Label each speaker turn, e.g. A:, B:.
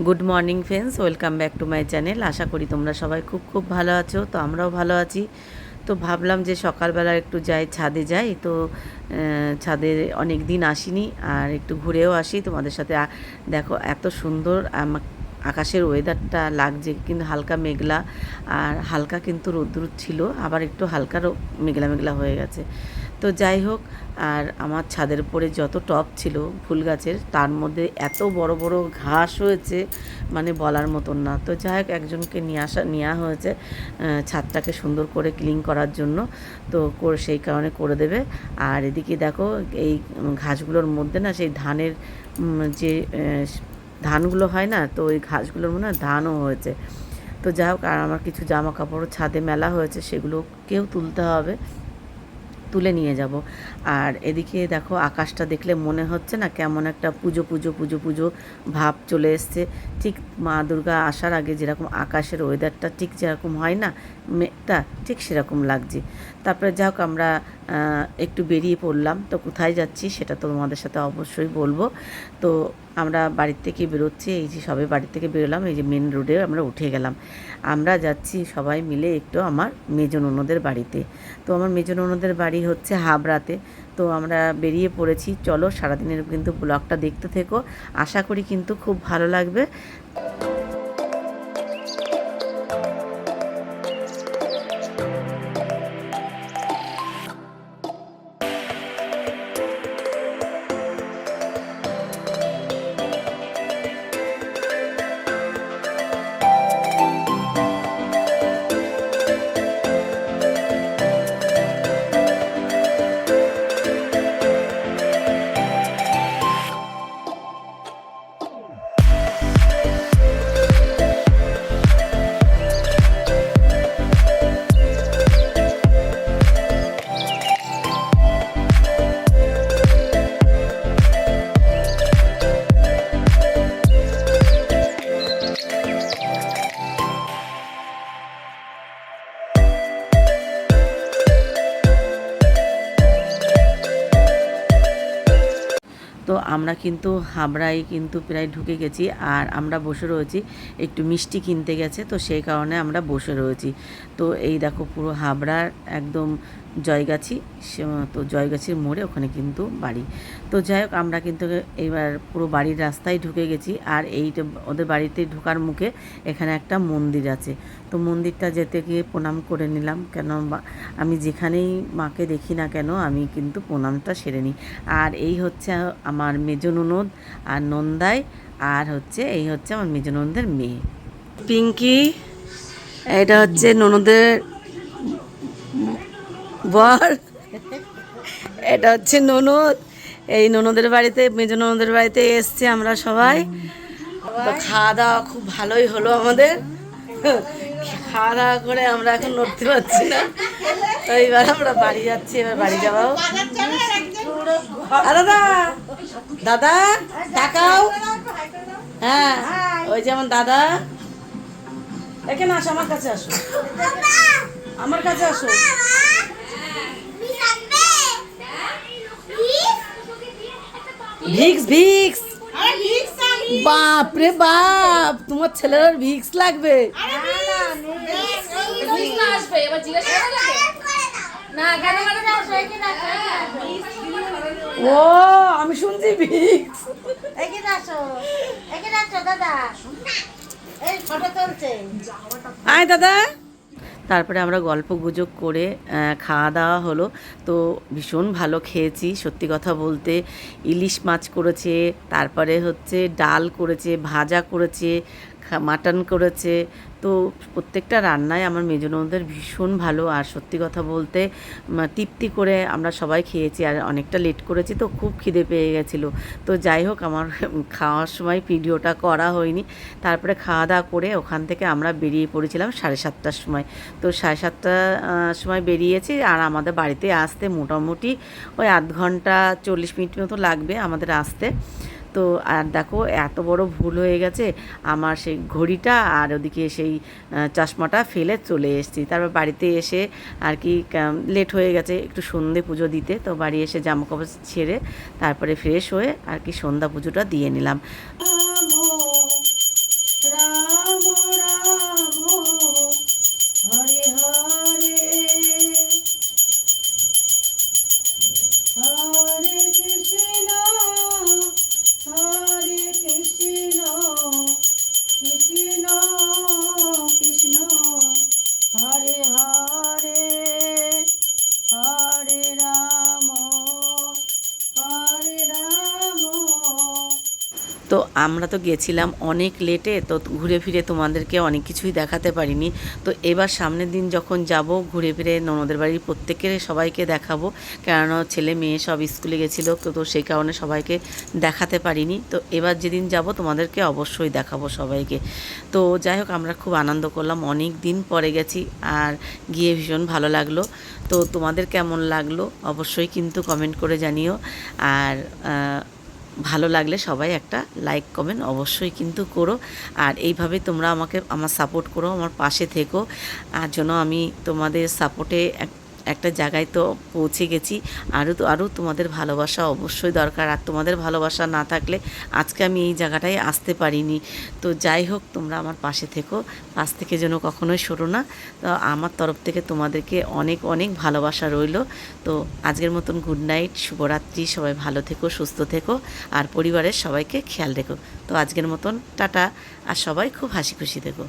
A: Good morning friends, welcome back to my channel. আশা করি তোমরা সবাই খুব খুব ভালো আছো। তো আমরাও ভালো আছি। তো ভাবলাম যে সকালবেলা একটু যাই, ছাদে যাই। তো ছাদে অনেক দিন আসিনি, আর একটু ঘুরেও আসি তোমাদের সাথে। দেখো এত সুন্দর আকাশের ওয়েদারটা লাগছে, কিন্তু হালকা মেঘলা, আর হালকা কিন্তু রোদ্দুর ছিল, আবার একটু হালকা মেঘলা মেঘলা হয়ে গেছে। তো যাই হোক, আর আমার ছাদের উপরে যত টব ছিল ফুল গাছের, তার মধ্যে এত বড় বড় ঘাস হয়েছে, মানে বলার মতন না। তো যাই হোক, একজনকে নেওয়া হয়েছে ছাদটাকে সুন্দর করে ক্লিন করার জন্য। তো সেই কারণে করে দেবে। আর এদিকে দেখো, এই ঘাসগুলোর মধ্যে না সেই ধানের যে ধানগুলো হয় না, তো ওই ঘাসগুলোর মনে হয় ধানও হয়েছে। তো যাই হোক, আর আমার কিছু জামা কাপড় ছাদে মেলা হয়েছে, সেগুলোকেও তুলতে হবে, তুলে নিয়ে যাব। আর এদিকে দেখো, আকাশটা দেখলে মনে হচ্ছে না কেমন একটা পুজো পুজো পুজো পুজো ভাব চলে এসছে। ঠিক মা দুর্গা আসার আগে যেরকম আকাশের ওয়েদারটা ঠিক যেরকম হয় না, মেঘটা ঠিক সেরকম লাগছে। তারপরে যাই হোক, আমরা একটু বেরিয়ে পড়লাম। তো কোথায় যাচ্ছি সেটা তো তোমাদের সাথে অবশ্যই বলবো। তো আমরা বাড়ির থেকে বেরোচ্ছি, এই যে সবে বাড়ি থেকে বেরোলাম, এই যে মেন রোডে আমরা উঠে গেলাম। আমরা যাচ্ছি সবাই মিলে একটু আমার মেজ ননদের বাড়িতে। তো আমার মেজ ননদের বাড়ি হচ্ছে হাবড়াতে। তো আমরা বেরিয়ে পড়েছি, চলো সারাদিনের কিন্তু ব্লগটা দেখতে থেকো, আশা করি কিন্তু খুব ভালো লাগবে। তো আমরা কিন্তু হাবড়ায় কিন্তু প্রায় ঢুকে গেছি, আর আমরা বসে রয়েছি, একটু মিষ্টি কিনতে গেছে, তো সেই কারণে আমরা বসে রয়েছি। তো এই দেখো, পুরো হাবড়ার একদম জয়গাছি, তো জয়গাছির মোড়ে ওখানে কিন্তু বাড়ি। তো যাই হোক, আমরা কিন্তু এইবার পুরো বাড়ির রাস্তায় ঢুকে গেছি। আর এইটা ওদের বাড়িতে ঢোকার মুখে এখানে একটা মন্দির আছে। তো মন্দিরটা যেতে গিয়ে প্রণাম করে নিলাম, কেন আমি যেখানেই মাকে দেখি না কেন আমি কিন্তু প্রণামটা সেরে নিই। আর এই হচ্ছে আমার মেজ ননদ আর নন্দাই, আর হচ্ছে এই হচ্ছে আমার মেজ ননদের মেয়ে পিঙ্কি। এটা হচ্ছে ননদের বর, এটা হচ্ছে ননদ। এই ননদের বাড়িতে, মেজ ননদের বাড়িতে এসছে আমরা সবাই। তো খাওয়া দাওয়া খুব ভালোই হলো আমাদের। খাওয়া দাওয়া করে আমরা এখন নড়তে পারছি না। তো এইবার আমরা বাড়ি যাচ্ছি, এবার বাড়ি যাবো। দাদা, দাদা তাকাও। হ্যাঁ, ওই যে আমার দাদা। এখানে আসো, আমার কাছে আসো, আমার কাছে আসো। ভিক্স ভিক্স, বাপ রে বাপ, তোমার ছেলের ভিক্স লাগবে। ও, আমি শুনছি ভিক্স। আয় দাদা। তারপরে আমরা গল্প গুজব করে খাওয়া দাওয়া হলো। তো ভীষণ ভালো খেয়েছি, সত্যি কথা বলতে। ইলিশ মাছ করেছে, তারপরে হচ্ছে ডাল করেছে, ভাজা করেছে, মাটন করেছে। তো প্রত্যেকটা রান্নায় আমার মেজ ননদের ভীষণ ভালো। আর সত্যি কথা বলতে তৃপ্তি করে আমরা সবাই খেয়েছি, আর অনেকটা লেট করেছি, তো খুব খিদে পেয়ে গেছিলো। তো যাই হোক, আমার খাওয়ার সময় ভিডিওটা করা হয়নি। তারপরে খাওয়া দাওয়া করে ওখান থেকে আমরা বেরিয়ে পড়েছিলাম 7:30টার সময়। তো 7:30টার সময় বেরিয়েছি, আর আমাদের বাড়িতে আসতে মোটামুটি ওই 1/2 ঘন্টা 40 মিনিট মতো লাগবে আমাদের আসতে। তো আর দেখো, এত বড় ভুল হয়ে গেছে আমার, সেই ঘড়িটা আর ওদিকে সেই চশমাটা ফেলে চলে এসেছি। তারপর বাড়িতে এসে আর কি লেট হয়ে গেছে একটু সন্ধে পুজো দিতে। তো বাড়ি এসে জামাকাপড় ছেড়ে তারপরে ফ্রেশ হয়ে আর কি সন্ধ্যা পুজোটা দিয়ে নিলাম। তো আমরা তো গেছিলাম অনেক লেটে, তো ঘুরে ফিরে তোমাদেরকে অনেক কিছুই দেখাতে পারিনি। তো এবার সামনের দিন যখন যাব ঘুরে ফিরে ননদের বাড়ির প্রত্যেকের সবাইকে দেখাবো, কেননা ছেলে মেয়ে সব স্কুলে গেছিলো, তো সেই কারণে সবাইকে দেখাতে পারিনি। তো এবার যেদিন যাব তোমাদেরকে অবশ্যই দেখাবো সবাইকে। তো যাই হোক, আমরা খুব আনন্দ করলাম, অনেক দিন পরে গেছি আর গিয়ে ভীষণ ভালো লাগলো। তো তোমাদের কেমন লাগলো অবশ্যই কিন্তু কমেন্ট করে জানিও। আর ভালো লাগলে সবাই একটা লাইক কমেন্ট অবশ্যই কিন্তু করো। আর এইভাবে তোমরা আমাকে আমার সাপোর্ট করো, আমার পাশে থেকো। আর জন্য আমি তোমাদের সাপোর্টে একটা জায়গায় তো পৌঁছে গেছি। আরও তোমাদের ভালোবাসা অবশ্যই দরকার, আর তোমাদের ভালোবাসা না থাকলে আজকে আমি এই জায়গাটায় আসতে পারিনি। তো যাই হোক, তোমরা আমার পাশে থেকো, পাশ থেকে যেন কখনোই সরো না। তো আমার তরফ থেকে তোমাদেরকে অনেক অনেক ভালোবাসা রইলো। তো আজকের মতন গুড নাইট, শুভরাত্রি, সবাই ভালো থেকো, সুস্থ থেকো, আর পরিবারের সবাইকে খেয়াল রেখো। তো আজকের মতন টাটা, আর সবাই খুব হাসি খুশি থেকো।